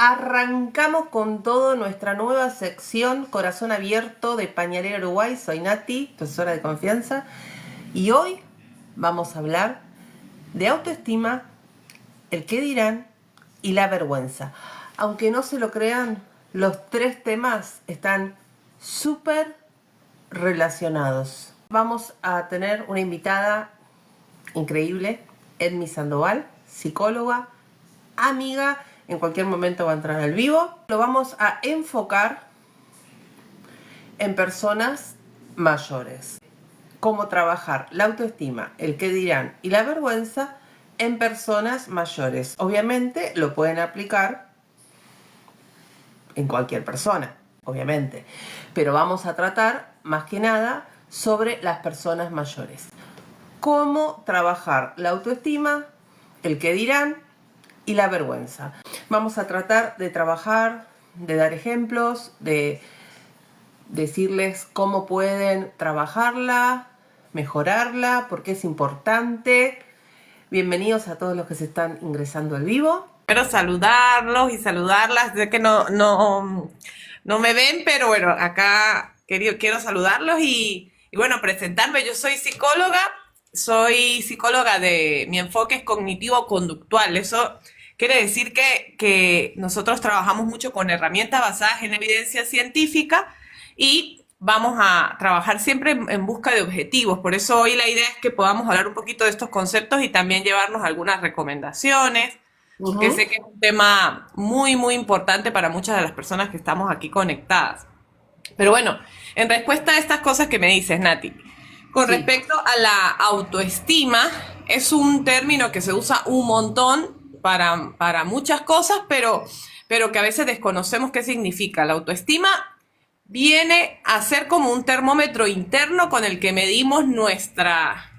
Arrancamos con todo nuestra nueva sección Corazón Abierto de Pañalera Uruguay. Soy Nati, profesora de confianza, y hoy vamos a hablar de autoestima, el qué dirán y la vergüenza. Aunque no se lo crean, los tres temas están súper relacionados. Vamos a tener una invitada increíble, Edmi Sandoval, psicóloga, amiga. En cualquier momento va a entrar al vivo. Lo vamos a enfocar en personas mayores. Cómo trabajar la autoestima, el qué dirán y la vergüenza en personas mayores. Obviamente lo pueden aplicar en cualquier persona, obviamente. Pero vamos a tratar más que nada sobre las personas mayores. Cómo trabajar la autoestima, el qué dirán y la vergüenza. Vamos a tratar de trabajar, de dar ejemplos, de decirles cómo pueden trabajarla, mejorarla, por qué es importante. Bienvenidos a todos los que se están ingresando al vivo. Quiero saludarlos y saludarlas. Sé que no me ven, pero bueno, acá quiero saludarlos y bueno, presentarme. Yo soy psicóloga de mi enfoque es cognitivo-conductual. Eso quiere decir que nosotros trabajamos mucho con herramientas basadas en evidencia científica y vamos a trabajar siempre en busca de objetivos. Por eso hoy la idea es que podamos hablar un poquito de estos conceptos y también llevarnos algunas recomendaciones, porque sé que es un tema muy, muy importante para muchas de las personas que estamos aquí conectadas. Pero bueno, en respuesta a estas cosas que me dices, Nati, con respecto a la autoestima, es un término que se usa un montón para muchas cosas, pero que a veces desconocemos qué significa. La autoestima viene a ser como un termómetro interno con el que medimos nuestra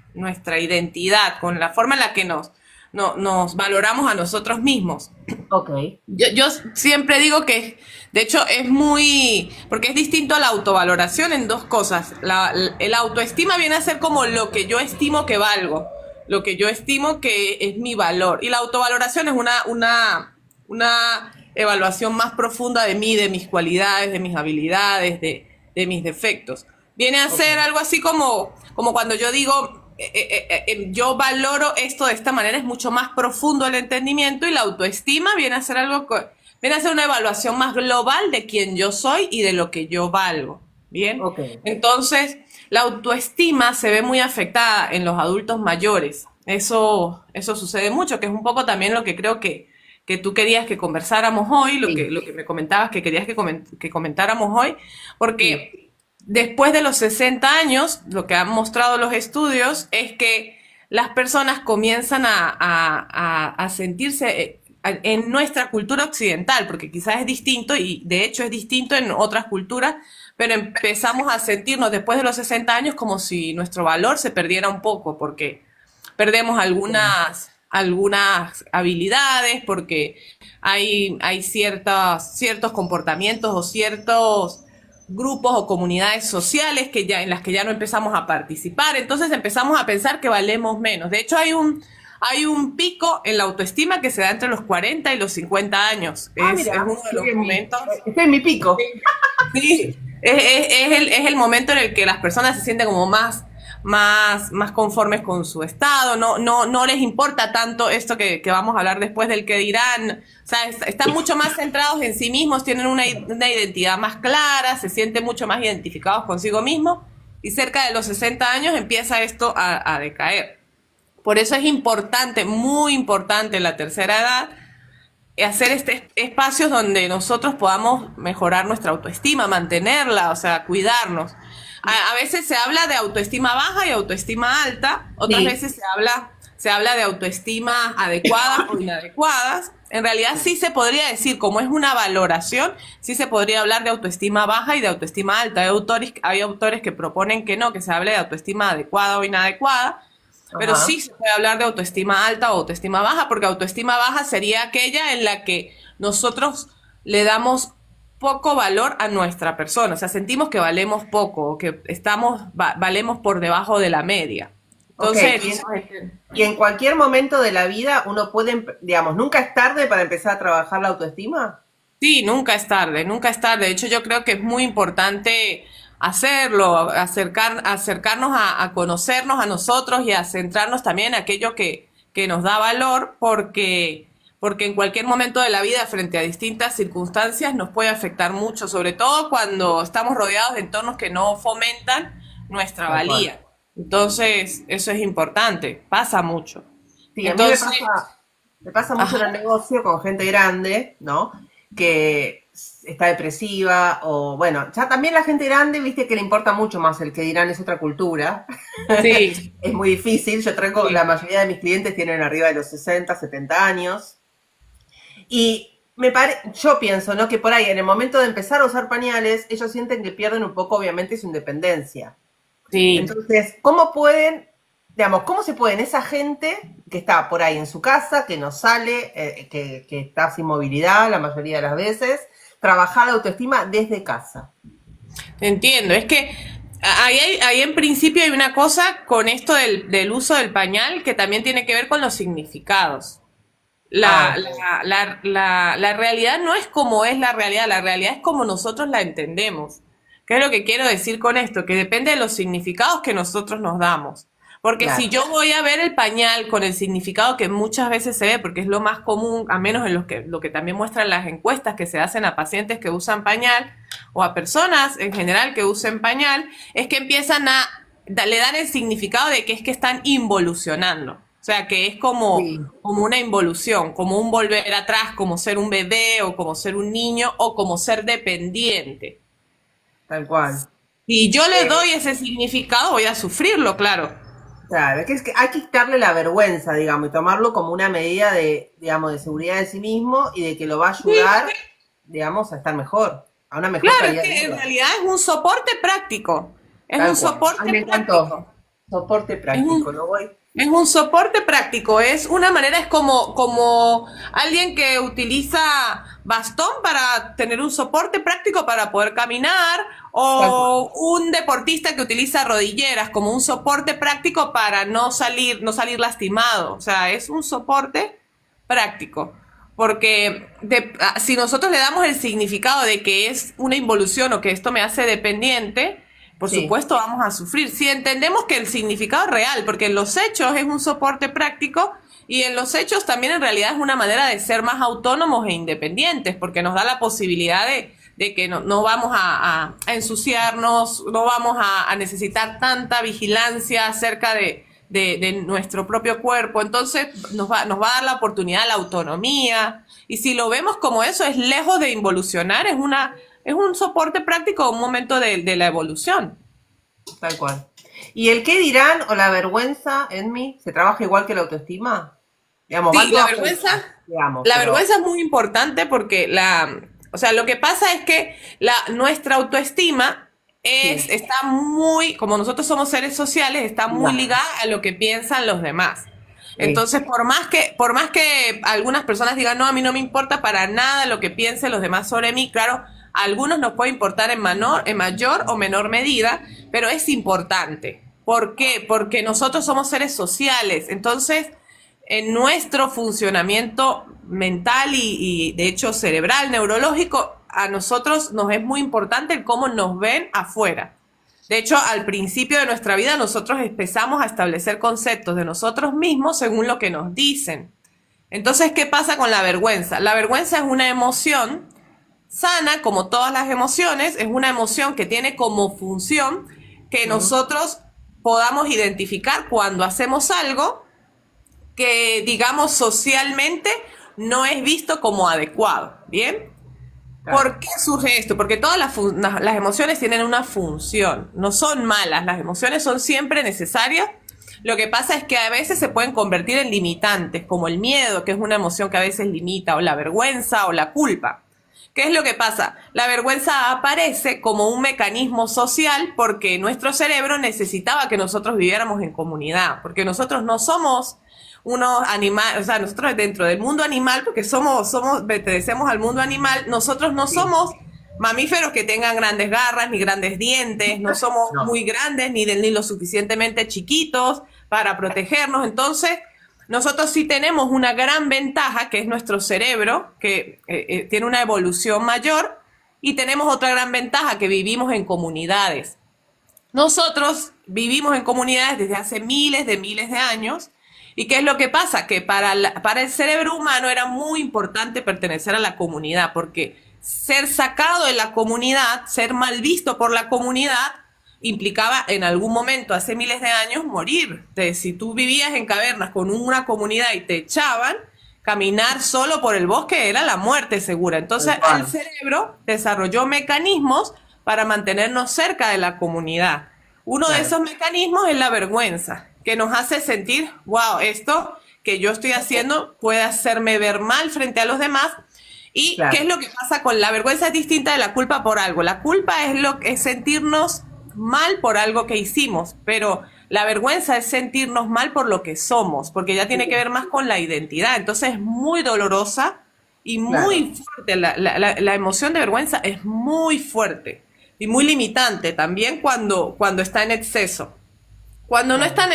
identidad, con la forma en la que nos valoramos a nosotros mismos. Ok. Yo siempre digo que, de hecho, porque es distinto a la autovaloración en dos cosas. El autoestima viene a ser como lo que yo estimo que valgo, lo que yo estimo que es mi valor. Y la autovaloración es una evaluación más profunda de mí, de mis cualidades, de mis habilidades, de mis defectos. Viene a ser algo así como cuando yo digo, yo valoro esto de esta manera, es mucho más profundo el entendimiento, y la autoestima viene a ser viene a ser una evaluación más global de quién yo soy y de lo que yo valgo. ¿Bien? Okay. Entonces, la autoestima se ve muy afectada en los adultos mayores. Eso sucede mucho, que es un poco también lo que creo que tú querías que conversáramos hoy, lo que me comentabas que querías que comentáramos hoy, porque después de los 60 años, lo que han mostrado los estudios es que las personas comienzan a sentirse en nuestra cultura occidental, porque quizás es distinto, y de hecho es distinto en otras culturas, pero empezamos a sentirnos después de los 60 años como si nuestro valor se perdiera un poco, porque perdemos algunas habilidades, porque hay ciertos comportamientos o ciertos grupos o comunidades sociales en las que ya no empezamos a participar. Entonces empezamos a pensar que valemos menos. De hecho, hay un pico en la autoestima que se da entre los 40 y los 50 años. Es uno de los momentos. Este es mi pico. Sí, es el momento en el que las personas se sienten como más conformes con su estado, no les importa tanto esto que vamos a hablar después del que dirán. O sea, están mucho más centrados en sí mismos, tienen una identidad más clara, se sienten mucho más identificados consigo mismos, y cerca de los 60 años empieza esto a decaer. Por eso es importante, muy importante en la tercera edad, hacer espacios donde nosotros podamos mejorar nuestra autoestima, mantenerla, o sea, cuidarnos. A veces se habla de autoestima baja y autoestima alta, otras veces se habla de autoestima adecuadas o inadecuadas. En realidad sí se podría decir, como es una valoración, sí se podría hablar de autoestima baja y de autoestima alta. Hay autores que proponen que no, que se hable de autoestima adecuada o inadecuada, pero sí se puede hablar de autoestima alta o autoestima baja, porque autoestima baja sería aquella en la que nosotros le damos poco valor a nuestra persona, o sea, sentimos que valemos poco, o que valemos por debajo de la media. Entonces, y en cualquier momento de la vida uno puede, digamos, nunca es tarde para empezar a trabajar la autoestima. Sí, nunca es tarde, nunca es tarde. De hecho, yo creo que es muy importante hacerlo, acercarnos a conocernos a nosotros y a centrarnos también en aquello que nos da valor, porque en cualquier momento de la vida, frente a distintas circunstancias, nos puede afectar mucho, sobre todo cuando estamos rodeados de entornos que no fomentan nuestra Tal cual. valía. Entonces, eso es importante, pasa mucho. Sí, a mí Entonces, me pasa mucho en ajá, el negocio con gente grande, ¿no? Que está depresiva o, bueno, ya también la gente grande, viste que le importa mucho más el que dirán, es otra cultura. sí, Es muy difícil, yo traigo, la sí. mayoría de mis clientes tienen arriba de los 60, 70 años. Y yo pienso, ¿no? Que por ahí, en el momento de empezar a usar pañales, ellos sienten que pierden un poco, obviamente, su independencia. Sí. Entonces, ¿cómo pueden, digamos, cómo se pueden esa gente que está por ahí en su casa, que no sale, que está sin movilidad la mayoría de las veces, trabajar la autoestima desde casa? Entiendo, es que ahí en principio hay una cosa con esto del uso del pañal que también tiene que ver con los significados. Ah, La, ok. la realidad no es como es la realidad es como nosotros la entendemos. ¿Qué es lo que quiero decir con esto? Que depende de los significados que nosotros nos damos. Porque si Claro. yo voy a ver el pañal con el significado que muchas veces se ve, porque es lo más común, a menos en lo que también muestran las encuestas que se hacen a pacientes que usan pañal o a personas en general que usen pañal, es que empiezan le dan el significado de que es que están involucionando. O sea, que es Sí, como una involución, como un volver atrás, como ser un bebé o como ser un niño o como ser dependiente. tal cual. Si yo le Eh, doy ese significado, voy a sufrirlo, claro. claro, es que hay que quitarle la vergüenza, digamos, y tomarlo como una medida de, digamos, de seguridad de sí mismo y de que lo va a Sí, ayudar, digamos, a estar mejor, a una mejor claro, es calidad de que en vida. realidad es un soporte práctico. Es un Tal cual. Ay, soporte me encantó. práctico. Soporte Es práctico, un, lo voy. Es un soporte práctico, es una manera, es como alguien que utiliza bastón para tener un soporte práctico para poder caminar, Tal cual. o un deportista que utiliza rodilleras como un soporte práctico para no salir lastimado. O sea, es un soporte práctico. Porque si nosotros le damos el significado de que es una involución o que esto me hace dependiente, por Sí, supuesto vamos a sufrir. Si entendemos que el significado es real, porque en los hechos es un soporte práctico y en los hechos también en realidad es una manera de ser más autónomos e independientes, porque nos da la posibilidad de que no vamos a ensuciarnos, no vamos a necesitar tanta vigilancia acerca de nuestro propio cuerpo. Entonces nos va a dar la oportunidad a la autonomía. Y si lo vemos como eso, es lejos de involucionar, es un soporte práctico, un momento de la evolución. tal cual. ¿Y el qué dirán o la vergüenza en mí se trabaja igual que la autoestima? Digamos, van Sí, todas juntas, digamos, la pero vergüenza es muy importante porque o sea, lo que pasa es que nuestra autoestima sí, está muy, como nosotros somos seres sociales, está muy ligada. ligada a lo que piensan los demás. Sí, Entonces, por más que algunas personas digan, no, a mí no me importa para nada lo que piensen los demás sobre mí, claro, a algunos nos puede importar en mayor o menor medida, pero es importante. ¿Por qué? Porque nosotros somos seres sociales. Entonces, en nuestro funcionamiento mental y de hecho cerebral, neurológico, a nosotros nos es muy importante el cómo nos ven afuera. De hecho, al principio de nuestra vida nosotros empezamos a establecer conceptos de nosotros mismos según lo que nos dicen. Entonces, ¿qué pasa con la vergüenza? La vergüenza es una emoción sana, como todas las emociones, es una emoción que tiene como función que ujú, nosotros podamos identificar cuando hacemos algo que, digamos, socialmente no es visto como adecuado. ¿Bien? claro. ¿Por qué surge esto? Porque todas las emociones tienen una función, no son malas, las emociones son siempre necesarias. Lo que pasa es que a veces se pueden convertir en limitantes, como el miedo, que es una emoción que a veces limita, o la vergüenza o la culpa. ¿Qué es lo que pasa? La vergüenza aparece como un mecanismo social porque nuestro cerebro necesitaba que nosotros viviéramos en comunidad, porque nosotros no somos unos animales, o sea, nosotros dentro del mundo animal, porque pertenecemos al mundo animal, nosotros no Sí, somos mamíferos que tengan grandes garras ni grandes dientes, no somos no, muy grandes ni lo suficientemente chiquitos para protegernos. Entonces, nosotros sí tenemos una gran ventaja, que es nuestro cerebro, que tiene una evolución mayor, y tenemos otra gran ventaja, que vivimos en comunidades. Nosotros vivimos en comunidades desde hace miles de años. ¿Y qué es lo que pasa? Que para el cerebro humano era muy importante pertenecer a la comunidad, porque ser sacado de la comunidad, ser mal visto por la comunidad, implicaba en algún momento, hace miles de años, morir. Entonces, si tú vivías en cavernas con una comunidad y te echaban, caminar solo por el bosque era la muerte segura. Entonces, el cerebro desarrolló mecanismos para mantenernos cerca de la comunidad. Uno de esos mecanismos es la vergüenza, que nos hace sentir, wow, esto que yo estoy haciendo puede hacerme ver mal frente a los demás. ¿Y qué es lo que pasa con la vergüenza? Es distinta de la culpa por algo. La culpa es sentirnos mal por algo que hicimos, pero la vergüenza es sentirnos mal por lo que somos, porque ya tiene que ver más con la identidad. Entonces es muy dolorosa y muy fuerte. La emoción de vergüenza es muy fuerte y muy limitante también cuando está en exceso. Cuando no está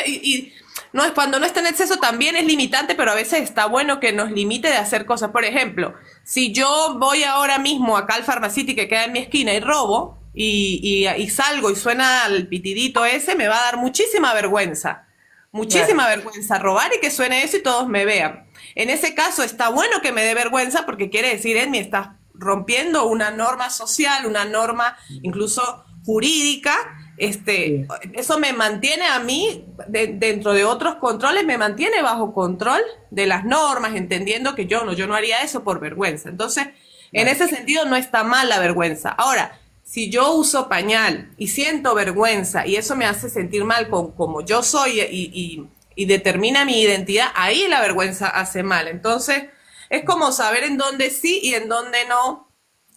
cuando no está en exceso también es limitante, pero a veces está bueno que nos limite de hacer cosas. Por ejemplo, si yo voy ahora mismo acá al Pharmacity que queda en mi esquina y robo y salgo y suena el pitidito ese, me va a dar muchísima vergüenza. Muchísima vergüenza robar y que suene eso y todos me vean. En ese caso está bueno que me dé vergüenza porque quiere decir, Edmi, estás rompiendo una norma social, una norma incluso jurídica. Eso me mantiene a mí, dentro de otros controles, me mantiene bajo control de las normas, entendiendo que yo no haría eso por vergüenza. Entonces, en ese sentido no está mal la vergüenza. Ahora, si yo uso pañal y siento vergüenza y eso me hace sentir mal con como yo soy y determina mi identidad, ahí la vergüenza hace mal. Entonces, es como saber en dónde sí y en dónde no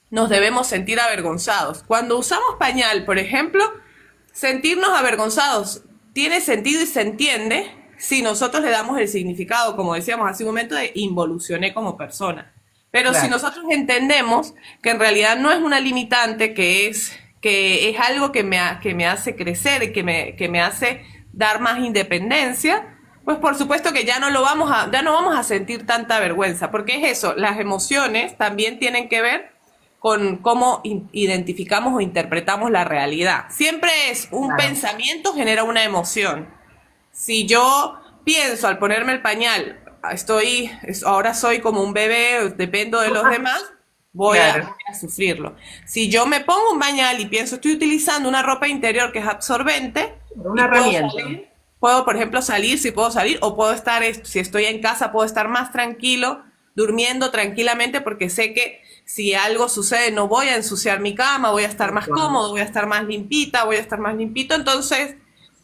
nos debemos sentir avergonzados. Cuando usamos pañal, por ejemplo, sentirnos avergonzados tiene sentido y se entiende si nosotros le damos el significado, como decíamos hace un momento, de involucioné como persona. Pero si nosotros entendemos que en realidad no es una limitante, que es algo que me hace crecer y que me hace dar más independencia, pues por supuesto que ya no vamos a sentir tanta vergüenza, porque es eso, las emociones también tienen que ver con cómo identificamos o interpretamos la realidad. Siempre es un pensamiento genera una emoción. Si yo pienso al ponerme el pañal, ahora soy como un bebé, dependo de los demás, voy a sufrirlo. Si yo me pongo un pañal y pienso, estoy utilizando una ropa interior que es absorbente, una herramienta. Puedo, por ejemplo, salir, si puedo salir, o puedo estar, si estoy en casa, puedo estar más tranquilo, durmiendo tranquilamente, porque sé que si algo sucede no voy a ensuciar mi cama, voy a estar más cómodo, voy a estar más limpita, voy a estar más limpito. Entonces,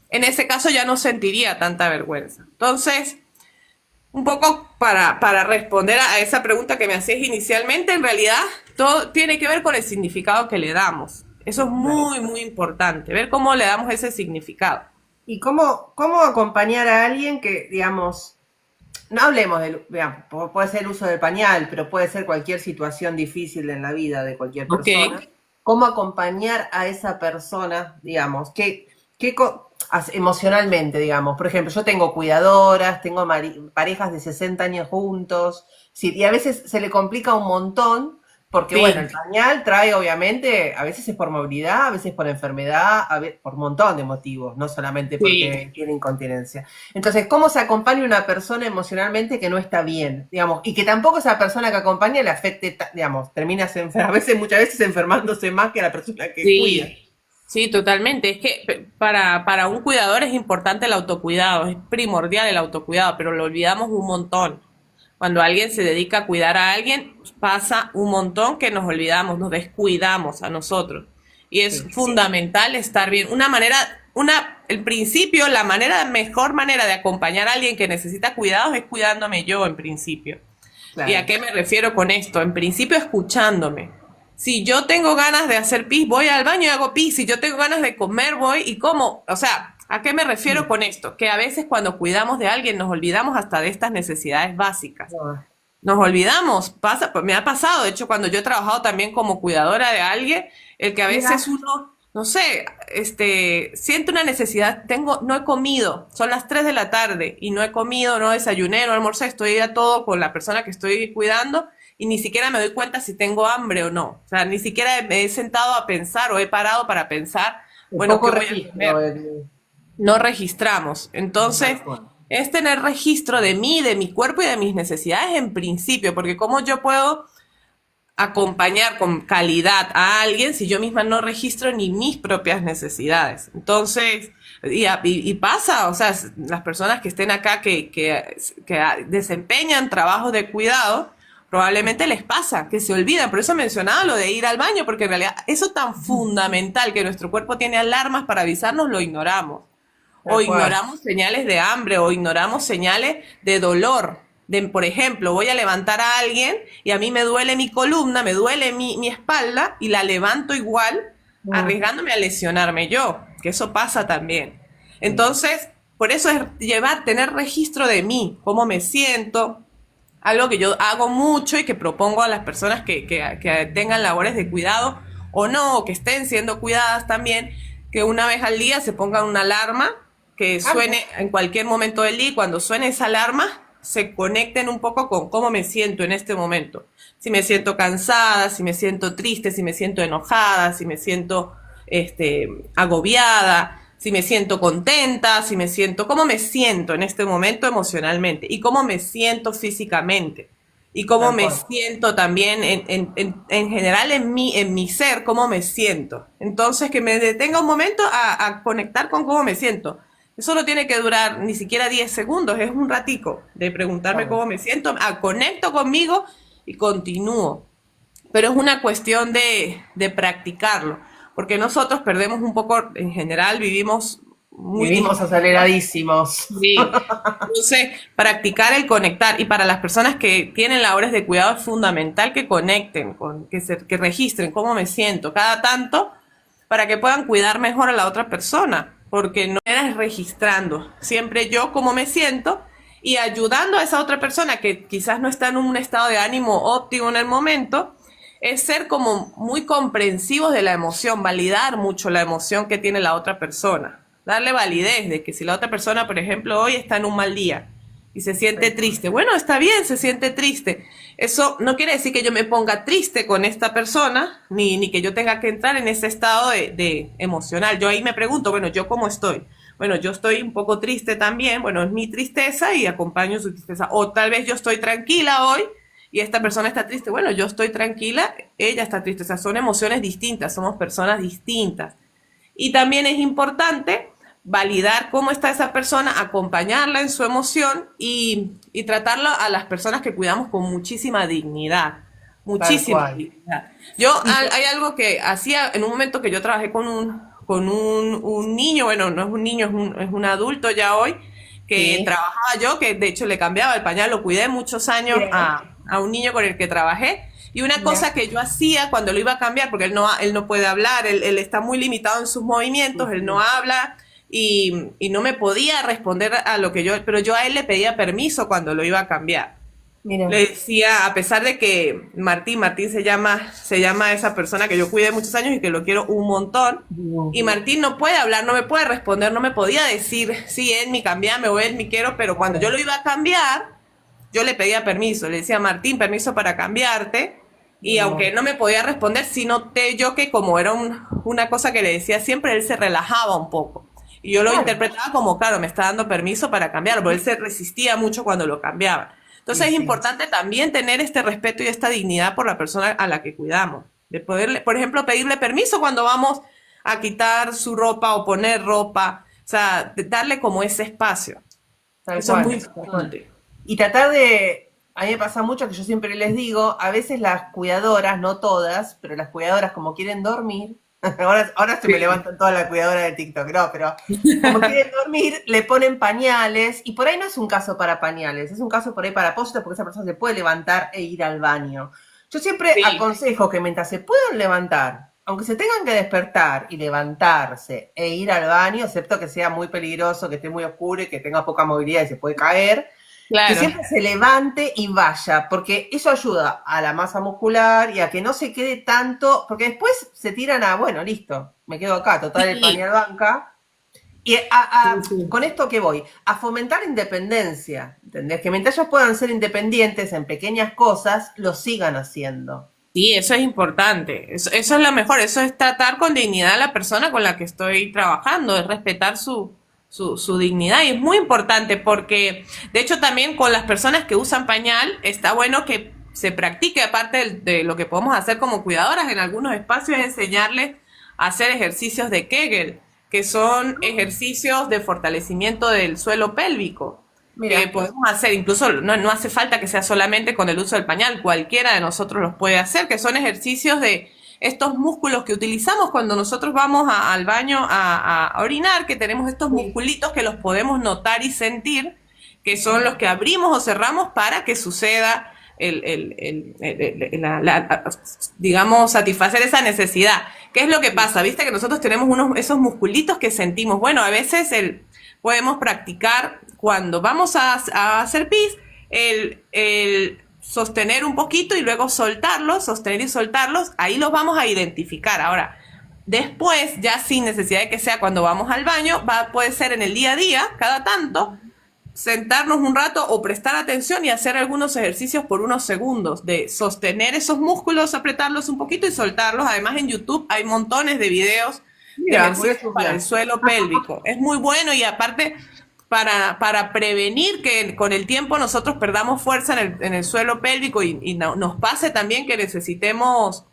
en ese caso ya no sentiría tanta vergüenza. Entonces, un poco para responder a esa pregunta que me hacías inicialmente, en realidad todo tiene que ver con el significado que le damos. Eso es muy, muy importante, ver cómo le damos ese significado. ¿Y cómo acompañar a alguien que, digamos, no hablemos digamos, puede ser el uso del pañal, pero puede ser cualquier situación difícil en la vida de cualquier persona? ¿Cómo acompañar a esa persona, digamos, emocionalmente, digamos? Por ejemplo, yo tengo cuidadoras, tengo parejas de 60 años juntos, y a veces se le complica un montón, porque bueno, el pañal trae obviamente, a veces es por movilidad, a veces por enfermedad, por un montón de motivos, no solamente porque tiene incontinencia. Entonces, ¿cómo se acompaña a una persona emocionalmente que no está bien? Digamos, y que tampoco esa persona que acompaña le afecte, digamos, muchas veces enfermándose más que la persona que cuida. Sí, totalmente. Es que para un cuidador es importante el autocuidado, es primordial el autocuidado, pero lo olvidamos un montón. Cuando alguien se dedica a cuidar a alguien, pasa un montón que nos olvidamos, nos descuidamos a nosotros. Y es fundamental estar bien. El principio, la mejor manera de acompañar a alguien que necesita cuidados es cuidándome yo, en principio. Claro. ¿Y a qué me refiero con esto? En principio, escuchándome. Si yo tengo ganas de hacer pis, voy al baño y hago pis. Si yo tengo ganas de comer, voy y como. O sea, ¿a qué me refiero con esto? Que a veces cuando cuidamos de alguien nos olvidamos hasta de estas necesidades básicas. Nos olvidamos, me ha pasado, de hecho cuando yo he trabajado también como cuidadora de alguien, el que a veces uno no sé, siento una necesidad, no he comido, son las 3 de la tarde y no he comido, no desayuné, no almorcé, estoy a todo con la persona que estoy cuidando y ni siquiera me doy cuenta si tengo hambre o no. O sea, ni siquiera me he sentado a pensar o he parado para pensar, Un bueno, poco ¿qué voy a registro. comer? No registramos. Entonces, Tal cual. es tener registro de mí, de mi cuerpo y de mis necesidades en principio, porque cómo yo puedo acompañar con calidad a alguien si yo misma no registro ni mis propias necesidades. Entonces, y pasa, o sea, las personas que estén acá que desempeñan trabajos de cuidado, probablemente les pasa, que se olvidan. Por eso mencionaba lo de ir al baño, porque en realidad eso tan fundamental que nuestro cuerpo tiene alarmas para avisarnos, lo ignoramos o Tal cual. ignoramos señales de hambre o ignoramos señales de dolor. Por ejemplo, voy a levantar a alguien y a mí me duele mi columna, me duele mi espalda y la levanto igual, Mm, arriesgándome a lesionarme yo, que eso pasa también. sí. Entonces, por eso es tener registro de mí, cómo me siento, algo que yo hago mucho y que propongo a las personas que tengan labores de cuidado o no, o que estén siendo cuidadas también, que una vez al día se pongan una alarma que Ah, mira. suene en cualquier momento del día y cuando suene esa alarma se conecten un poco con cómo me siento en este momento. Si me siento cansada, si me siento triste, si me siento enojada, si me siento agobiada, si me siento contenta, si me siento, cómo me siento en este momento emocionalmente y cómo me siento físicamente y cómo Tal me cual. siento también en general en mi ser, cómo me siento. Entonces, que me detenga un momento a conectar con cómo me siento. Eso no tiene que durar ni siquiera 10 segundos, es un ratico de preguntarme Claro. cómo me siento, conecto conmigo y continúo. Pero es una cuestión de practicarlo, porque nosotros perdemos un poco, en general, vivimos muy Vivimos distraídos. aceleradísimos. Sí. Entonces, practicar el conectar. Y para las personas que tienen labores de cuidado es fundamental que conecten, que registren cómo me siento cada tanto para que puedan cuidar mejor a la otra persona. Porque no eres registrando, siempre yo cómo me siento y ayudando a esa otra persona que quizás no está en un estado de ánimo óptimo en el momento, es ser como muy comprensivos de la emoción, validar mucho la emoción que tiene la otra persona, darle validez de que si la otra persona, por ejemplo, hoy está en un mal día y se siente Sí. triste, bueno, está bien, se siente triste. Eso no quiere decir que yo me ponga triste con esta persona, ni que yo tenga que entrar en ese estado de emocional. Yo ahí me pregunto, bueno, ¿yo cómo estoy? Bueno, yo estoy un poco triste también, bueno, es mi tristeza y acompaño su tristeza. O tal vez yo estoy tranquila hoy y esta persona está triste. Bueno, yo estoy tranquila, ella está triste. O sea, son emociones distintas, somos personas distintas. Y también es importante validar cómo está esa persona, acompañarla en su emoción y tratarla a las personas que cuidamos con muchísima dignidad. Tal Muchísima cual. dignidad. Y Hay algo que hacía en un momento que yo trabajé con un niño, bueno, no es un niño, es un adulto ya hoy, que sí, trabajaba yo, que de hecho le cambiaba el pañal, lo cuidé muchos años bien, a un niño con el que trabajé. Y una mira. cosa que yo hacía cuando lo iba a cambiar, porque él no puede hablar, él está muy limitado en sus movimientos, él no Ujú. habla y no me podía responder a lo que pero yo a él le pedía permiso cuando lo iba a cambiar. Mira. Le decía, a pesar de que Martín se llama esa persona que yo cuidé muchos años y que lo quiero un montón, y Ujú. Martín no puede hablar, no me puede responder, no me podía decir, sí, Edmi, cambiame o Edmi, quiero, pero cuando yo Claro. lo iba a cambiar, yo le pedía permiso, le decía, Martín, permiso para cambiarte, y aunque Bien. no me podía responder, sí noté yo que como era una cosa que le decía siempre, él se relajaba un poco. Y yo lo Claro. interpretaba como, claro, me está dando permiso para cambiarlo, porque él se resistía mucho cuando lo cambiaba. Y Entonces es sí. importante también tener este respeto y esta dignidad por la persona a la que cuidamos. De poderle, por ejemplo, pedirle permiso cuando vamos a quitar su ropa o poner ropa. O sea, darle como ese espacio. Tal Eso es muy cual, tal cual. importante. Y tratar de, a mí me pasa mucho que yo siempre les digo, a veces las cuidadoras, no todas, pero las cuidadoras como quieren dormir, ahora se me Sí. levantan todas las cuidadoras de TikTok, no, pero como quieren dormir, le ponen pañales, y por ahí no es un caso para pañales, es un caso por ahí para apósitos, porque esa persona se puede levantar e ir al baño. Yo siempre Sí, aconsejo que mientras se puedan levantar, aunque se tengan que despertar y levantarse e ir al baño, excepto que sea muy peligroso, que esté muy oscuro y que tenga poca movilidad y se puede caer, que Claro. siempre se levante y vaya, porque eso ayuda a la masa muscular y a que no se quede tanto, porque después se tiran a, bueno, listo, me quedo acá, total el Sí, pañal banca. Y sí, sí. con esto que voy, a fomentar independencia, ¿entendés? Que mientras ellos puedan ser independientes en pequeñas cosas, lo sigan haciendo. Sí, eso es importante. Eso es lo mejor. Eso es tratar con dignidad a la persona con la que estoy trabajando, es respetar su dignidad. Y es muy importante porque, de hecho, también con las personas que usan pañal, está bueno que se practique, aparte de lo que podemos hacer como cuidadoras en algunos espacios, es enseñarles a hacer ejercicios de Kegel, que son ejercicios de fortalecimiento del suelo pélvico que Mira, podemos hacer, incluso no hace falta que sea solamente con el uso del pañal, cualquiera de nosotros los puede hacer, que son ejercicios de estos músculos que utilizamos cuando nosotros vamos al baño a orinar, que tenemos estos sí, musculitos que los podemos notar y sentir, que son los que abrimos o cerramos para que suceda digamos, satisfacer esa necesidad. ¿Qué es lo que pasa? Viste que nosotros tenemos esos musculitos que sentimos. Bueno, a veces podemos practicar cuando vamos a hacer pis, el sostener un poquito y luego soltarlos, sostener y soltarlos, ahí los vamos a identificar. Ahora, después, ya sin necesidad de que sea cuando vamos al baño, puede ser en el día a día, cada tanto, sentarnos un rato o prestar atención y hacer algunos ejercicios por unos segundos de sostener esos músculos, apretarlos un poquito y soltarlos. Además en YouTube hay montones de videos de mira, voy a ejercicios para el estudiar. suelo pélvico. Es muy bueno y aparte para prevenir que con el tiempo nosotros perdamos fuerza en el suelo pélvico y nos pase también que necesitemos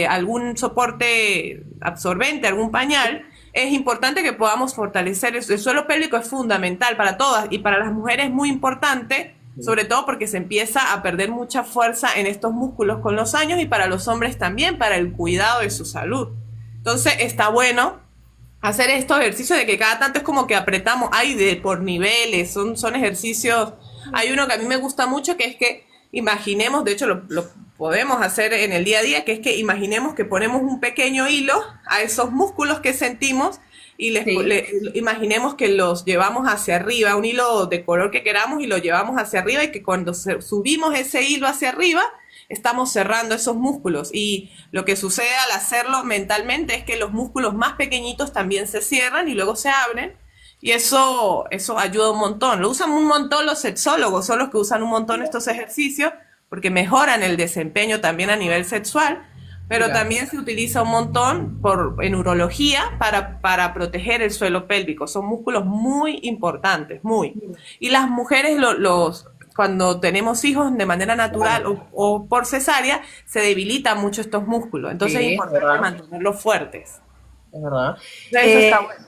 algún soporte absorbente, algún pañal, es importante que podamos fortalecer eso. El suelo pélvico es fundamental para todas y para las mujeres es muy importante, sobre todo porque se empieza a perder mucha fuerza en estos músculos con los años y para los hombres también, para el cuidado de su salud. Entonces está bueno hacer estos ejercicios de que cada tanto es como que apretamos, hay por niveles, son ejercicios. Hay uno que a mí me gusta mucho que es que imaginemos, de hecho lo podemos hacer en el día a día, que es que imaginemos que ponemos un pequeño hilo a esos músculos que sentimos y Sí, imaginemos que los llevamos hacia arriba, un hilo de color que queramos y lo llevamos hacia arriba y que cuando subimos ese hilo hacia arriba, estamos cerrando esos músculos y lo que sucede al hacerlo mentalmente es que los músculos más pequeñitos también se cierran y luego se abren y eso ayuda un montón. Lo usan un montón los sexólogos, son los que usan un montón estos ejercicios porque mejoran el desempeño también a nivel sexual, pero mira. también se utiliza un montón en urología para proteger el suelo pélvico. Son músculos muy importantes, muy. Y las mujeres cuando tenemos hijos de manera natural o por cesárea, se debilitan mucho estos músculos. Entonces es Sí, es importante verdad, mantenerlos fuertes. es verdad. Eso está Eh, bueno.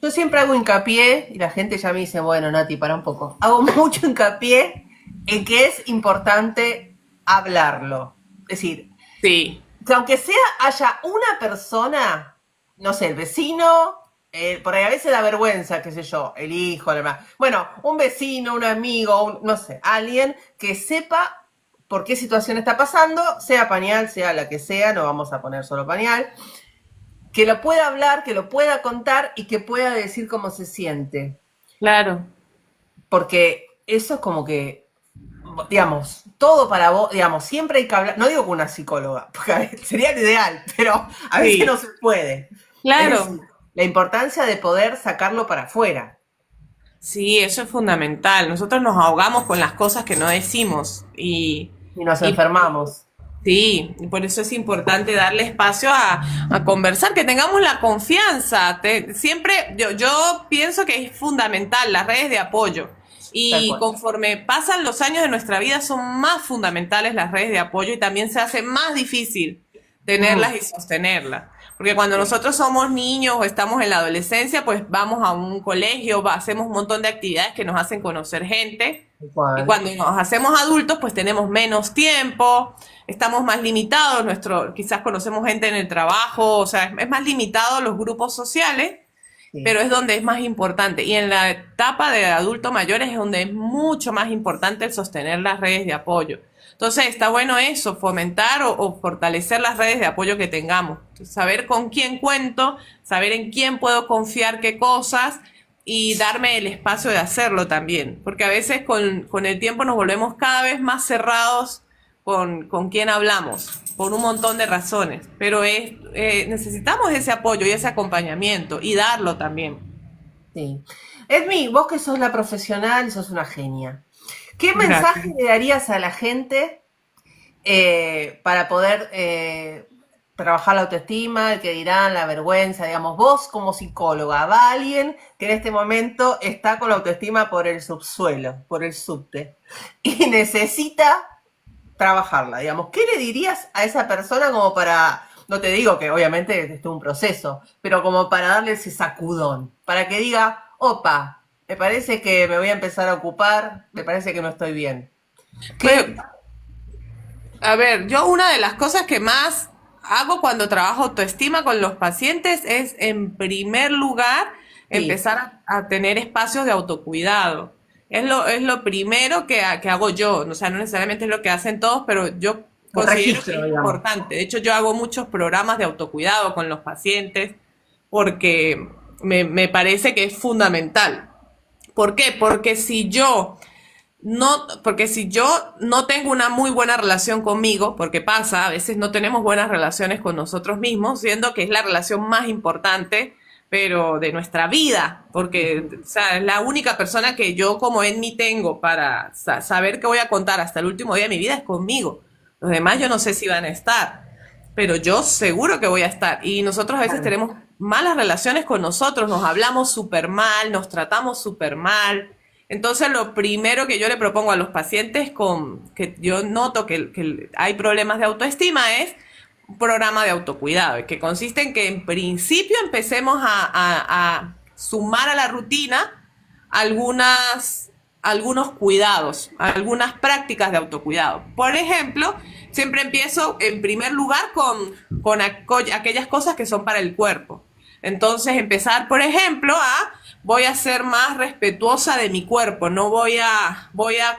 yo siempre hago hincapié, y la gente ya me dice, bueno, Nati, para un poco. Hago mucho hincapié en que es importante hablarlo. Es decir, Sí, que aunque sea haya una persona, no sé, el vecino, por ahí a veces da vergüenza, qué sé yo, el hijo, el hermano. Bueno, un vecino, un amigo, no sé, alguien que sepa por qué situación está pasando, sea pañal, sea la que sea, no vamos a poner solo pañal, que lo pueda hablar, que lo pueda contar y que pueda decir cómo se siente. claro. Porque eso es como que, digamos, todo para vos, digamos, siempre hay que hablar, no digo con una psicóloga, porque sería lo ideal, pero a veces no Sí, se puede. Es claro. decir, la importancia de poder sacarlo para afuera Sí, eso es fundamental. Nosotros nos ahogamos con las cosas que no decimos y nos y enfermamos. sí, y por eso es importante darle espacio a conversar, que tengamos la confianza. Siempre yo pienso que es fundamental las redes de apoyo. Tal Y cual. conforme pasan los años de nuestra vida son más fundamentales las redes de apoyo y también se hace más difícil Mm, tenerlas y sostenerlas. Porque cuando nosotros somos niños o estamos en la adolescencia, pues vamos a un colegio, hacemos un montón de actividades que nos hacen conocer gente. tal Y cual. cuando nos hacemos adultos, pues tenemos menos tiempo, estamos más limitados, quizás conocemos gente en el trabajo, o sea, es más limitado los grupos sociales, Sí. pero es donde es más importante. Y en la etapa de adulto mayores es donde es mucho más importante el sostener las redes de apoyo. Entonces está bueno eso, fomentar o fortalecer las redes de apoyo que tengamos. Saber con quién cuento, saber en quién puedo confiar qué cosas y darme el espacio de hacerlo también, porque a veces con el tiempo nos volvemos cada vez más cerrados con quién hablamos, por un montón de razones, pero necesitamos ese apoyo y ese acompañamiento y darlo también. Sí. Edmi, vos que sos la profesional, sos una genia. ¿Qué Gracias. mensaje le darías a la gente para poder trabajar la autoestima, el que dirán, la vergüenza? Digamos, vos como psicóloga, va alguien que en este momento está con la autoestima por el subsuelo, por el subte, y necesita trabajarla, digamos. ¿Qué le dirías a esa persona como para, no te digo que obviamente esto es un proceso, pero como para darle ese sacudón, para que diga, opa, me parece que me voy a empezar a ocupar, me parece que no estoy bien? Pues, ¿Qué? a ver, yo una de las cosas que más hago cuando trabajo autoestima con los pacientes es, en primer lugar, Sí, empezar a tener espacios de autocuidado. Es lo primero que hago yo. O sea, no necesariamente es lo que hacen todos, pero yo el considero que registro, es digamos. importante. De hecho, yo hago muchos programas de autocuidado con los pacientes porque me parece que es fundamental. ¿Por qué? Porque si yo no tengo una muy buena relación conmigo, porque pasa, a veces no tenemos buenas relaciones con nosotros mismos, siendo que es la relación más importante, pero de nuestra vida, porque, o sea, es la única persona que yo como en mí tengo para saber que voy a contar hasta el último día de mi vida es conmigo. Los demás yo no sé si van a estar, pero yo seguro que voy a estar. Y nosotros a veces Claro. tenemos malas relaciones con nosotros, nos hablamos súper mal, nos tratamos súper mal. Entonces, lo primero que yo le propongo a los pacientes con que yo noto que hay problemas de autoestima es un programa de autocuidado, que consiste en que en principio empecemos a sumar a la rutina algunas, algunos cuidados, algunas prácticas de autocuidado. Por ejemplo, siempre empiezo en primer lugar con aquellas cosas que son para el cuerpo. Entonces, empezar, por ejemplo, voy a ser más respetuosa de mi cuerpo, no voy a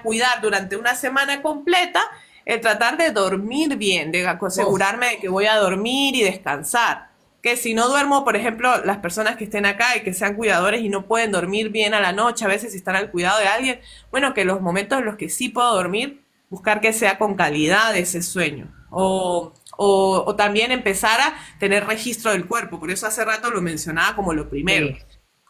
cuidar durante una semana completa el tratar de dormir bien, de Uf, asegurarme de que voy a dormir y descansar. Que si no duermo, por ejemplo, las personas que estén acá y que sean cuidadores y no pueden dormir bien a la noche, a veces si están al cuidado de alguien, bueno, que los momentos en los que sí puedo dormir, buscar que sea con calidad ese sueño. O también empezar a tener registro del cuerpo. Por eso hace rato lo mencionaba como lo primero. sí,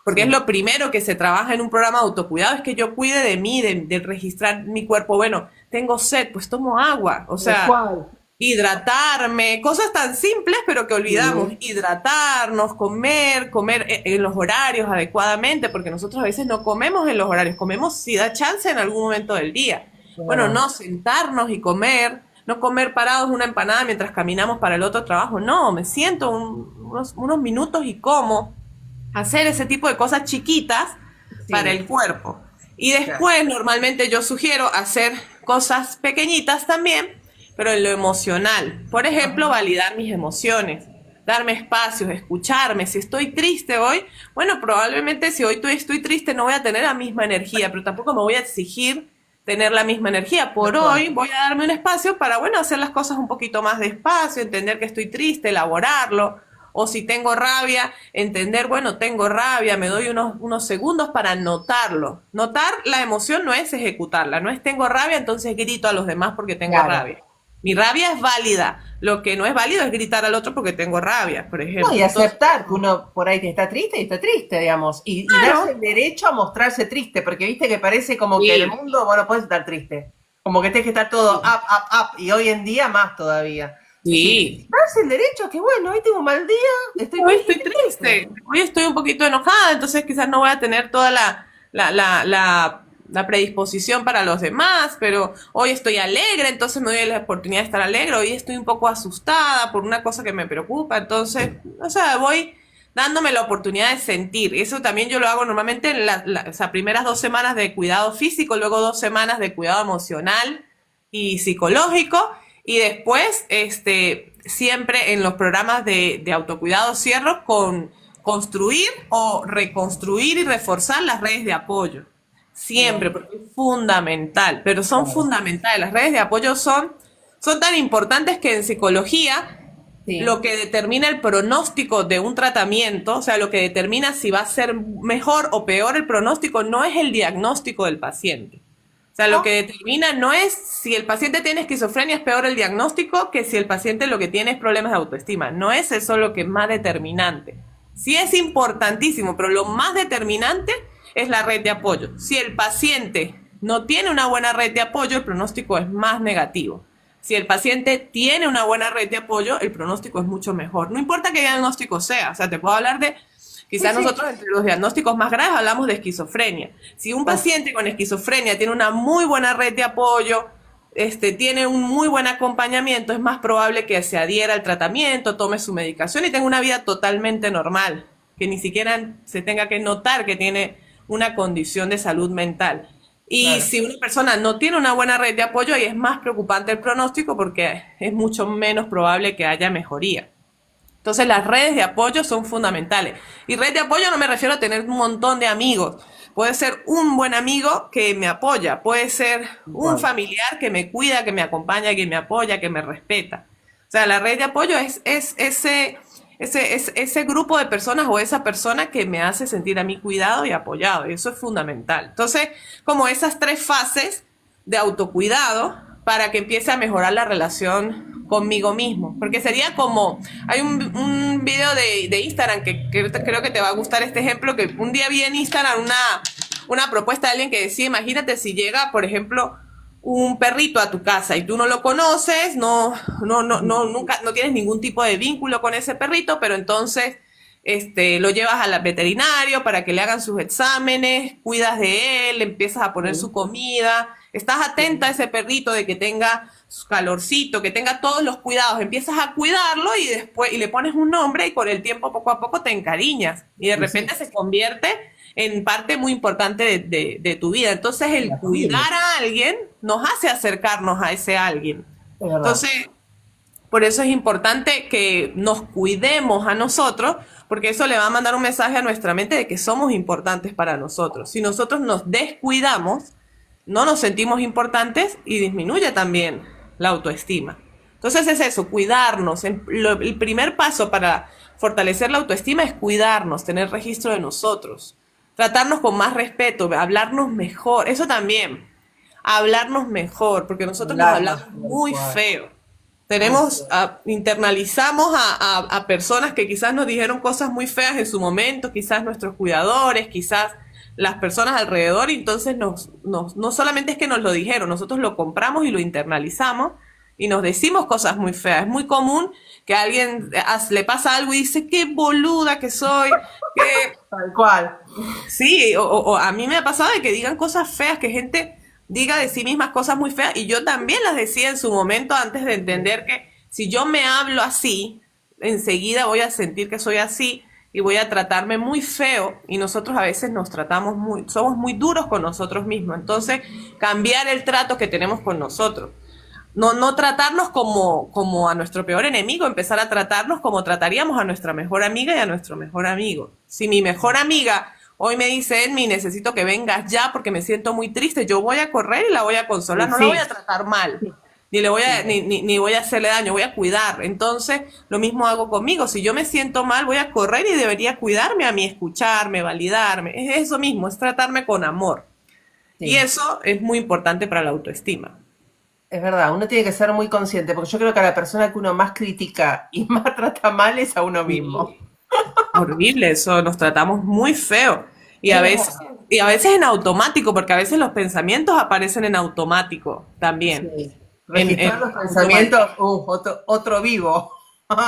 Porque es sí, lo primero que se trabaja en un programa de autocuidado, es que yo cuide de mí, de registrar mi cuerpo. Bueno, tengo sed, pues tomo agua. O tal sea, cual. hidratarme, cosas tan simples pero que olvidamos. Sí, Hidratarnos, comer en los horarios adecuadamente, porque nosotros a veces no comemos en los horarios, comemos si da chance en algún momento del día. es Bueno, verdad. no sentarnos y comer, no comer parados una empanada mientras caminamos para el otro trabajo. No, me siento unos minutos y como. Hacer ese tipo de cosas chiquitas para Sí, el cuerpo. Y claro. después normalmente yo sugiero hacer cosas pequeñitas también, pero en lo emocional. Por ejemplo, Ajá. validar mis emociones, darme espacios, escucharme. Si estoy triste hoy, bueno, probablemente si hoy estoy triste no voy a tener la misma energía, pero tampoco me voy a exigir tener la misma energía. Tal Por cual. hoy voy a darme un espacio para, bueno, hacer las cosas un poquito más despacio, entender que estoy triste, elaborarlo. O si tengo rabia, entender, bueno, tengo rabia, me doy unos segundos para notarlo. Notar la emoción no es ejecutarla, no es tengo rabia, entonces grito a los demás porque tengo Claro. rabia. Mi rabia es válida, lo que no es válido es gritar al otro porque tengo rabia, por No, y ejemplo. Entonces, aceptar que uno por ahí que está triste, digamos, y darse claro, el derecho a mostrarse triste, porque viste que parece como que en el sí, mundo, bueno, puedes estar triste, como que tienes que estar todo sí, y hoy en día más todavía. Es decir, sí. darse el derecho a que, bueno, hoy tengo un mal día, estoy Hoy triste, estoy estoy triste. triste, hoy estoy un poquito enojada, entonces quizás no voy a tener toda la predisposición para los demás, pero hoy estoy alegre, entonces me doy la oportunidad de estar alegre, hoy estoy un poco asustada por una cosa que me preocupa, entonces, o sea, voy dándome la oportunidad de sentir. Eso también yo lo hago normalmente en o sea, primeras 2 semanas de cuidado físico, luego 2 semanas de cuidado emocional y psicológico, y después, siempre en los programas de autocuidado cierro con construir o reconstruir y reforzar las redes de apoyo. Siempre, Bien, porque es fundamental, pero son claro. fundamentales. Las redes de apoyo son tan importantes que en psicología Sí. lo que determina el pronóstico de un tratamiento, o sea, lo que determina si va a ser mejor o peor el pronóstico, no es el diagnóstico del paciente. O sea, lo No, que determina no es si el paciente tiene esquizofrenia, es peor el diagnóstico que si el paciente lo que tiene es problemas de autoestima. No es eso lo que es más determinante. Sí es importantísimo, pero lo más determinante es la red de apoyo. Si el paciente no tiene una buena red de apoyo, el pronóstico es más negativo. Si el paciente tiene una buena red de apoyo, el pronóstico es mucho mejor. No importa qué diagnóstico sea, o sea, te puedo hablar de, sí, quizás sí. nosotros entre los diagnósticos más graves hablamos de esquizofrenia. Si un paciente con esquizofrenia tiene una muy buena red de apoyo, tiene un muy buen acompañamiento, es más probable que se adhiera al tratamiento, tome su medicación y tenga una vida totalmente normal, que ni siquiera se tenga que notar que tiene una condición de salud mental. Y Claro. si una persona no tiene una buena red de apoyo, ahí es más preocupante el pronóstico porque es mucho menos probable que haya mejoría. Entonces las redes de apoyo son fundamentales. Y red de apoyo no me refiero a tener un montón de amigos. Puede ser un buen amigo que me apoya, puede ser un Igual. familiar que me cuida, que me acompaña, que me apoya, que me respeta. O sea, la red de apoyo es ese grupo de personas o esa persona que me hace sentir a mí cuidado y apoyado. Y eso es fundamental. Entonces, como esas tres fases de autocuidado para que empiece a mejorar la relación conmigo mismo. Porque sería como, hay un video de Instagram que creo que te va a gustar este ejemplo, que un día vi en Instagram una propuesta de alguien que decía, imagínate si llega, por ejemplo, un perrito a tu casa y tú no lo conoces, nunca, no tienes ningún tipo de vínculo con ese perrito, pero entonces lo llevas al veterinario para que le hagan sus exámenes, cuidas de él, empiezas a poner su Sí, comida, estás atenta a ese perrito de que tenga su calorcito, que tenga todos los cuidados, empiezas a cuidarlo y después y le pones un nombre y con el tiempo poco a poco te encariñas y de sí, repente sí. se convierte en parte muy importante de tu vida. Entonces el La familia. cuidar a alguien nos hace acercarnos a ese alguien. Es verdad. Entonces, por eso es importante que nos cuidemos a nosotros, porque eso le va a mandar un mensaje a nuestra mente de que somos importantes para nosotros. Si nosotros nos descuidamos, no nos sentimos importantes y disminuye también la autoestima. Entonces es eso, cuidarnos. El primer paso para fortalecer la autoestima es cuidarnos, tener registro de nosotros, tratarnos con más respeto, hablarnos mejor. Eso también, hablarnos mejor, porque nosotros nos Hablarnos hablamos tal muy cual. feo. Muy Tenemos, fuerte. internalizamos a personas que quizás nos dijeron cosas muy feas en su momento, quizás nuestros cuidadores, quizás las personas alrededor, y entonces no solamente es que nos lo dijeron, nosotros lo compramos y lo internalizamos y nos decimos cosas muy feas. Es muy común que a alguien le pasa algo y dice, qué boluda que soy, que Tal cual. sí, o a mí me ha pasado de que digan cosas feas, que gente diga de sí mismas cosas muy feas, y yo también las decía en su momento antes de entender que si yo me hablo así, enseguida voy a sentir que soy así y voy a tratarme muy feo, y nosotros a veces nos tratamos somos muy duros con nosotros mismos. Entonces, cambiar el trato que tenemos con nosotros. No tratarnos como a nuestro peor enemigo, empezar a tratarnos como trataríamos a nuestra mejor amiga y a nuestro mejor amigo. Si mi mejor amiga hoy me dice, Edmi, necesito que vengas ya porque me siento muy triste, yo voy a correr y la voy a consolar, Y no la voy sí, a tratar mal, sí, ni le voy a, sí. ni voy a hacerle daño, voy a cuidar. Entonces, lo mismo hago conmigo. Si yo me siento mal, voy a correr y debería cuidarme a mí, escucharme, validarme. Es eso mismo, es tratarme con amor. Y Sí. eso es muy importante para la autoestima. Es verdad, uno tiene que ser muy consciente, porque yo creo que a la persona que uno más critica y más trata mal es a uno mismo. Sí. Horrible eso, nos tratamos muy feo. Y a Es veces, verdad. y a veces en automático, porque a veces los pensamientos aparecen en automático también. Sí. En Registrar los automático. pensamientos, otro vivo.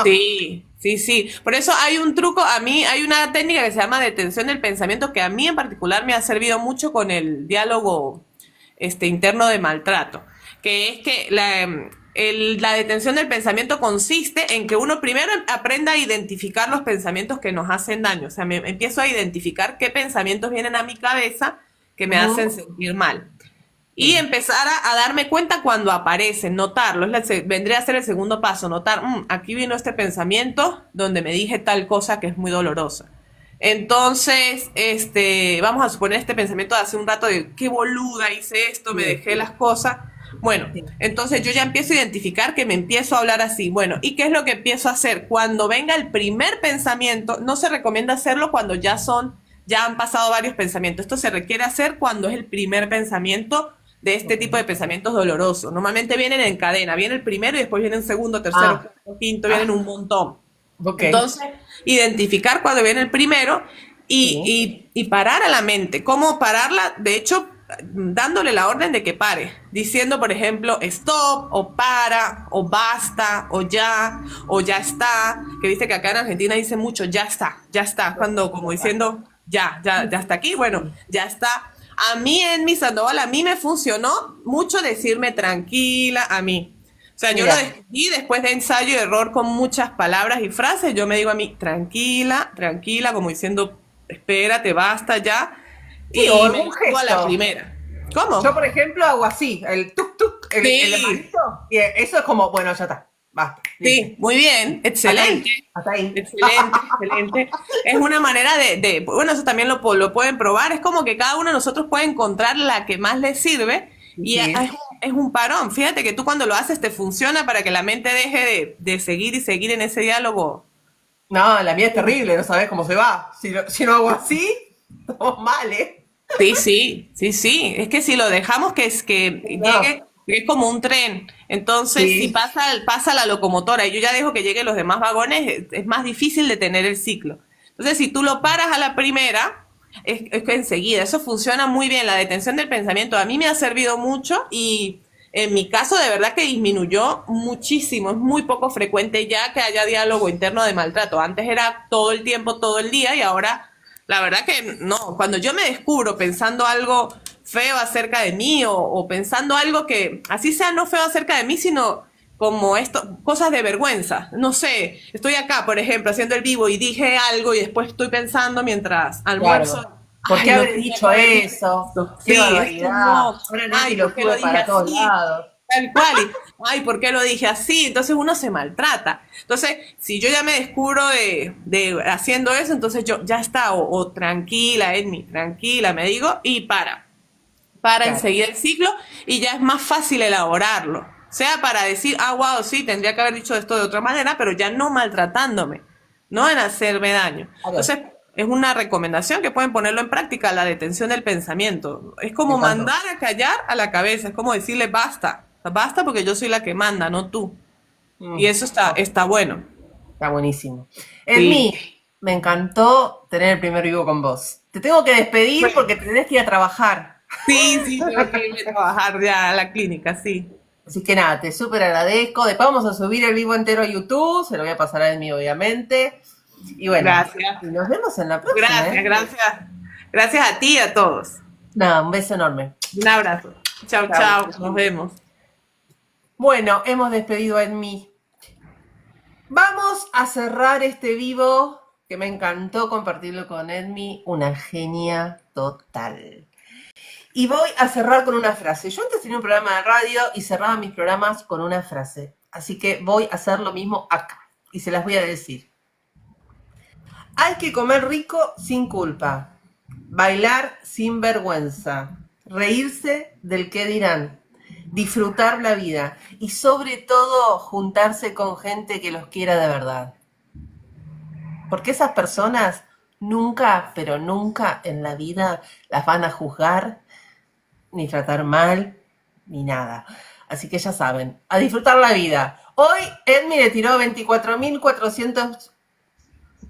Sí, sí, sí. Por eso hay un truco, a mí hay una técnica que se llama detención del pensamiento, que a mí en particular me ha servido mucho con el diálogo interno de maltrato, que es que la detención del pensamiento consiste en que uno primero aprenda a identificar los pensamientos que nos hacen daño. O sea, me empiezo a identificar qué pensamientos vienen a mi cabeza que me hacen Ujú. sentir mal. Y Sí, empezar a darme cuenta cuando aparecen, notarlo. Vendría a ser el segundo paso, notar, aquí vino este pensamiento donde me dije tal cosa que es muy dolorosa. Entonces, vamos a suponer este pensamiento de hace un rato de qué boluda hice esto, me sí, dejé las cosas. Bueno, Sí. entonces yo ya empiezo a identificar que me empiezo a hablar así. Bueno, ¿y qué es lo que empiezo a hacer? Cuando venga el primer pensamiento, no se recomienda hacerlo cuando ya han pasado varios pensamientos. Esto se requiere hacer cuando es el primer pensamiento de este Ok. tipo de pensamientos dolorosos. Normalmente vienen en cadena, viene el primero y después viene el segundo, tercero, Ah, cuarto, quinto, vienen ah, un montón. ok. Entonces, identificar cuando viene el primero Sí. y parar a la mente. ¿Cómo pararla? De hecho, dándole la orden de que pare, diciendo, por ejemplo, stop, o para, o basta, o ya está, que viste que acá en Argentina dice mucho ya está, cuando como diciendo, ya está aquí, bueno, Sí. ya está. A mí en mi Sandoval, a mí me funcionó mucho decirme tranquila, a mí. O sea, yo lo Mira. descubrí después de ensayo y error con muchas palabras y frases. Yo me digo a mí, tranquila, tranquila, como diciendo, espérate, basta ya. Sí, o Y me algún detengo a la gesto. primera. Yo, ¿Cómo? por ejemplo, hago así, el tuk tuk, el Sí, manito, y eso es como, bueno, ya está, basta, listo. sí, muy bien, Hasta ahí, excelente. hasta ahí. Excelente, excelente. Es una manera bueno, eso también lo pueden probar. Es como que cada uno de nosotros puede encontrar la que más le sirve Sí, y sí. es un parón. Fíjate que tú cuando lo haces te funciona para que la mente deje de seguir y seguir en ese diálogo. No, la mía es terrible, no sabes cómo se va. Si no hago así, estamos mal, ¿eh? Sí, sí, sí, sí. Es que si lo dejamos que es que No. llegue, es como un tren. Entonces, si Sí, pasa la locomotora y yo ya dejo que lleguen los demás vagones, es más difícil de tener el ciclo. Entonces, si tú lo paras a la primera, es que enseguida, eso funciona muy bien. La detención del pensamiento a mí me ha servido mucho y en mi caso de verdad que disminuyó muchísimo. Es muy poco frecuente ya que haya diálogo interno de maltrato. Antes era todo el tiempo, todo el día y ahora la verdad que no, cuando yo me descubro pensando algo feo acerca de mí o pensando algo que así sea no feo acerca de mí, sino como esto, cosas de vergüenza. No sé, estoy acá, por ejemplo, haciendo el vivo y dije algo y después estoy pensando mientras claro. almuerzo, ¿Por qué ay, no habré tenía dicho que haber dicho eso? esto. Qué Sí, esto barbaridad. no. Ahora Nati Ay, lo ¿por qué sube lo dije para todos así? lados. Tal cual. Y, ay, ¿por qué lo dije así? Entonces uno se maltrata. Entonces, si yo ya me descubro de haciendo eso, entonces yo ya está, o tranquila, Edmi, tranquila, me digo, y para Claro, enseguida el ciclo, y ya es más fácil elaborarlo. Sea para decir, ah, wow, sí, tendría que haber dicho esto de otra manera, pero ya no maltratándome, no en hacerme daño. claro. Entonces, es una recomendación que pueden ponerlo en práctica, la detención del pensamiento. Es Me como encantó. mandar a callar a la cabeza, es como decirle basta, basta porque yo soy la que manda, no tú. Y eso Oh, está bueno. está buenísimo. Sí. Edmi, me encantó tener el primer vivo con vos. Te tengo que despedir Bueno, porque tenés que ir a trabajar. sí, sí, tengo que irme a trabajar ya a la clínica, sí. Así que nada, te súper agradezco. Después vamos a subir el vivo entero a YouTube. Se lo voy a pasar a Edmi, obviamente. Y bueno, Gracias. y nos vemos en la próxima, Gracias, ¿eh? gracias. Gracias a ti y a todos. Nada, un beso enorme. Un abrazo. Chao, Chao. chao. Nos vemos. Bueno, hemos despedido a Edmi. Vamos a cerrar este vivo que me encantó compartirlo con Edmi. Una genia total. Y voy a cerrar con una frase. Yo antes tenía un programa de radio y cerraba mis programas con una frase. Así que voy a hacer lo mismo acá. Y se las voy a decir. Hay que comer rico sin culpa. Bailar sin vergüenza. Reírse del que dirán. Disfrutar la vida. Y sobre todo juntarse con gente que los quiera de verdad. Porque esas personas nunca, pero nunca en la vida las van a juzgar ni tratar mal, ni nada. Así que ya saben, a disfrutar la vida. Hoy Edmi le tiró 24.400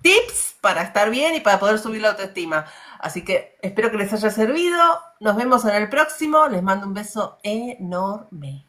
tips para estar bien y para poder subir la autoestima. Así que espero que les haya servido. Nos vemos en el próximo. Les mando un beso enorme.